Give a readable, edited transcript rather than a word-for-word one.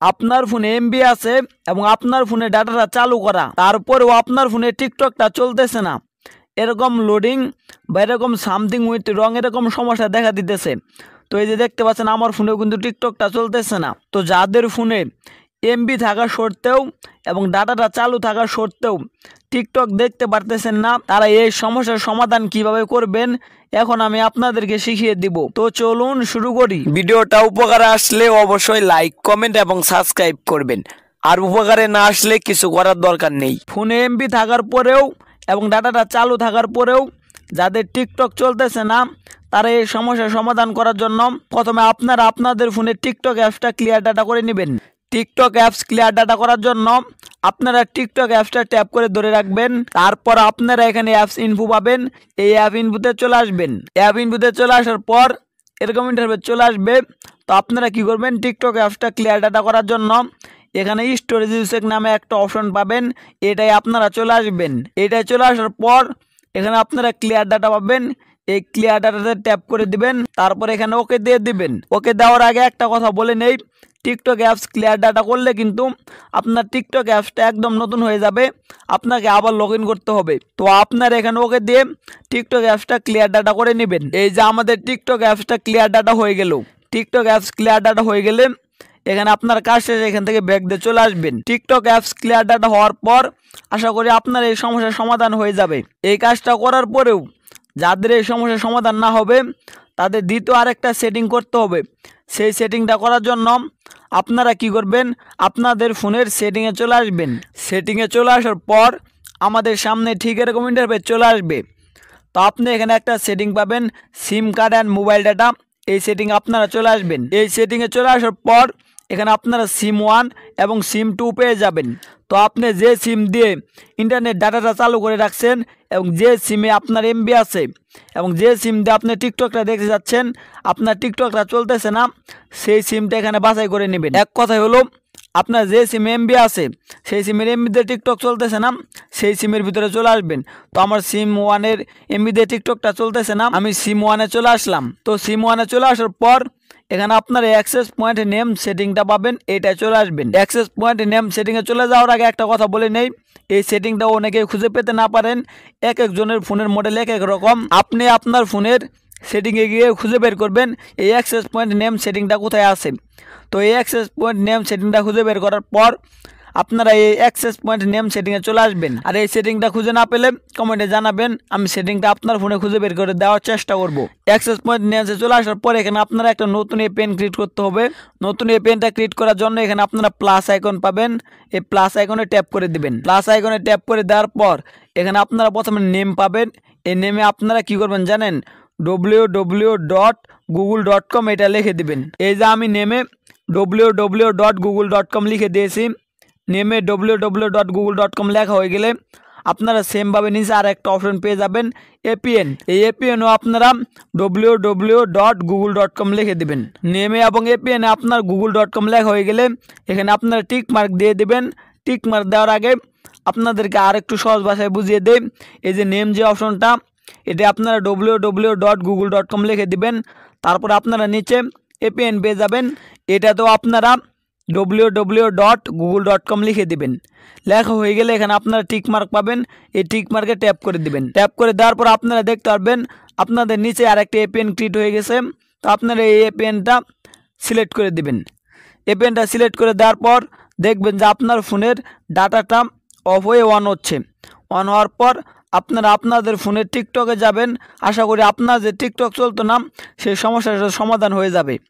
আপনার ফোনে এমবি আছে এবং আপনার ফোনে ডাটাটা চালু করা, তারপরেও আপনার ফোনে টিকটকটা চলতেছে না, এরকম লোডিং বা এরকম সামথিং উইথ রং এরকম সমস্যা দেখা দিতেছে। তো এই যে দেখতে পাচ্ছেন আমার ফোনেও কিন্তু টিকটকটা চলতেছে না। তো যাদের ফোনে এমবি থাকা সত্ত্বেও এবং ডাটাটা চালু থাকা সত্ত্বেও টিকটক দেখতে পারতেছেন না, তারা এই সমস্যার সমাধান কিভাবে করবেন এখন আমি আপনাদেরকে শিখিয়ে দিব। তো চলুন শুরু করি। ভিডিওটা উপকারে আসলে অবশ্যই লাইক, কমেন্ট এবং সাবস্ক্রাইব করবেন। আর উপকারে না আসলে কিছু করার দরকার নেই। ফোনে এমবি থাকার পরেও এবং ডাটাটা চালু থাকার পরেও যাদের টিকটক চলতেছে না, তারা এই সমস্যার সমাধান করার জন্য প্রথমে আপনারা আপনাদের ফোনে টিকটক অ্যাপসটা ক্লিয়ার ডাটা করে নেবেন। টিকটক অ্যাপস ক্লিয়ার ডাটা করার জন্য আপনারা টিকটক অ্যাপসটা ট্যাপ করে ধরে রাখবেন। তারপর আপনারা এখানে অ্যাপস ইনফো পাবেন, এই অ্যাপ ইনফোতে চলে আসবেন। অ্যাপ ইনফোতে চলে আসার পর এরকম ইন্টারফেস চলে আসবে। তো আপনারা কি করবেন, টিকটক অ্যাপসটা ক্লিয়ার ডাটা করার জন্য এখানে স্টোরেজ ইউসেজ নামে একটা অপশন পাবেন, এটাই আপনারা চলে আসবেন। এটাই চলে আসার পর এখানে আপনারা ক্লিয়ার ডাটা পাবেন, এই ক্লিয়ার ডাটাতে ট্যাপ করে দিবেন। তারপর এখানে ওকে দিয়ে দিবেন। ওকে দেওয়ার আগে একটা কথা বলে নেই, টিকটক অ্যাপস ক্লিয়ার ডাটা করলে কিন্তু আপনার টিকটক অ্যাপসটা একদম নতুন হয়ে যাবে, আপনাকে আবার লগ ইন করতে হবে। তো আপনার এখানে ওকে দিয়ে টিকটক অ্যাপসটা ক্লিয়ার ডাটা করে নেবেন। এই যে আমাদের টিকটক অ্যাপসটা ক্লিয়ার ডাটা হয়ে গেল। টিকটক অ্যাপস ক্লিয়ার ডাটা হয়ে গেলে এখানে আপনার কাজ শেষে এখান থেকে ব্যাক দিয়ে চলে আসবেন। টিকটক অ্যাপস ক্লিয়ার ডাটা হওয়ার পর আশা করি আপনার এই সমস্যার সমাধান হয়ে যাবে। এই কাজটা করার পরেও যাদের এই সমস্যার সমাধান না হবে, তাদের দ্বিতীয় আরেকটা সেটিং করতে হবে। সেই সেটিংটা করার জন্য আপনারা কি করবেন, আপনাদের ফোনের সেটিংয়ে চলে আসবেন। সেটিংয়ে চলে আসার পর আমাদের সামনে ঠিক এরকম ইন্টারফেস চলে আসবে। তো আপনি এখানে একটা সেটিং পাবেন, সিম কার্ড অ্যান্ড মোবাইল ডাটা, এই সেটিং আপনারা চলে আসবেন। এই সেটিংয়ে চলে আসার পর এখানে আপনারা সিম 1 এবং সিম 2 পেয়ে যাবেন। তো আপনি যে সিম দিয়ে ইন্টারনেট ডাটাটা চালু করে রাখছেন এবং যে সিমে আপনার এমবি আছে এবং যে সিম দিয়ে আপনি টিকটকটা দেখতে যাচ্ছেন, আপনার টিকটকটা চলতেছে না, সেই সিমটা এখানে বাছাই করে নেবেন। এক কথাই হলো, আপনার যে সিমে এমবি আছে সেই সিমের এমবি দিয়ে টিকটক চলতেছে না, সেই সিমের ভিতরে চলে আসবেন। তো আমার সিম 1-এর এমবি দিয়ে টিকটকটা চলতেছে না, আমি সিম 1-এ চলে আসলাম। তো সিম 1-এ চলে আসার পর এখানে আপনার অ্যাক্সেস পয়েন্ট নেম সেটিংটা পাবেন, এইটাই চলে আসবেন। অ্যাক্সেস পয়েন্ট নেম সেটিংয়ে চলে যাওয়ার আগে একটা কথা বলে নেই, এই সেটিংটা অনেকেই খুঁজে পেতে না পারেন, এক একজনের ফোনের মডেল এক এক রকম। আপনি আপনার ফোনের সেটিংয়ে গিয়ে খুঁজে বের করবেন এই অ্যাক্সেস পয়েন্ট নেম সেটিংটা কোথায় আছে। তো এই অ্যাক্সেস পয়েন্ট নেম সেটিংটা খুঁজে বের করার পর আপনারা এই অ্যাক্সেস পয়েন্ট নেম সেটিংয়ে চলে আসবেন। আর এই সেটিংটা খুঁজে না পেলে কমেন্টে জানাবেন, আমি সেটিংটা আপনার ফোনে খুঁজে বের করে দেওয়ার চেষ্টা করব। অ্যাক্সেস পয়েন্ট নেমসে চলে আসার পর এখানে আপনারা একটা নতুন পেন ক্রিয়েট করতে হবে। নতুন পেনটা ক্রিয়েট করার জন্য এখানে আপনারা প্লাস আইকন পাবেন, এই প্লাস আইকনে ট্যাপ করে দিবেন। প্লাস আইকনে ট্যাপ করে দেওয়ার পর এখানে আপনারা প্রথমে নেম পাবেন। এই নেমে আপনারা কি করবেন জানেন, www.google.com এটা লিখে দিবেন। এই যে আমি নেমে www.google.com লিখে দিয়েছি। নেমে www.google.com লেখা হয়ে গেলে আপনারা সেমভাবে নিচে আর একটা অপশন পেয়ে যাবেন এপিএন। এই এপিএনও আপনারা www.google.com লিখে দেবেন। নেমে এবং এপিএনে আপনার google.com লেখা হয়ে গেলে এখানে আপনারা টিক মার্ক দিয়ে দিবেন। টিক মার্ক দেওয়ার আগে আপনাদেরকে আর একটু সহজ ভাষায় বুঝিয়ে দেই, এই যে নেম যে অপশনটা, এটা আপনারা www.google.com লিখে দিবেন। তারপর আপনারা নিচে এপিএন পেয়ে যাবেন, এটাতেও আপনারা www.google.com লিখে দিবেন। লেখা হয়ে গেলে এখানে আপনারা টিক মার্ক পাবেন, এই টিক মার্কে ট্যাপ করে দিবেন। ট্যাপ করে দেওয়ার পর আপনারা দেখতে পারবেন আপনাদের নিচে আরেকটা এপিএন ক্রিয়েট হয়ে গেছে। তো আপনারা এই এপিএনটা সিলেক্ট করে দিবেন। এপিএনটা সিলেক্ট করে দেওয়ার পর দেখবেন যে আপনার ফোনের ডাটাটা অফ হয়ে অন হচ্ছে। অন হওয়ার পর আপনারা আপনাদের ফোনের টিকটকে যাবেন। আশা করি আপনার যে টিকটক চলতো না সেই সমস্যাটার সমাধান হয়ে যাবে।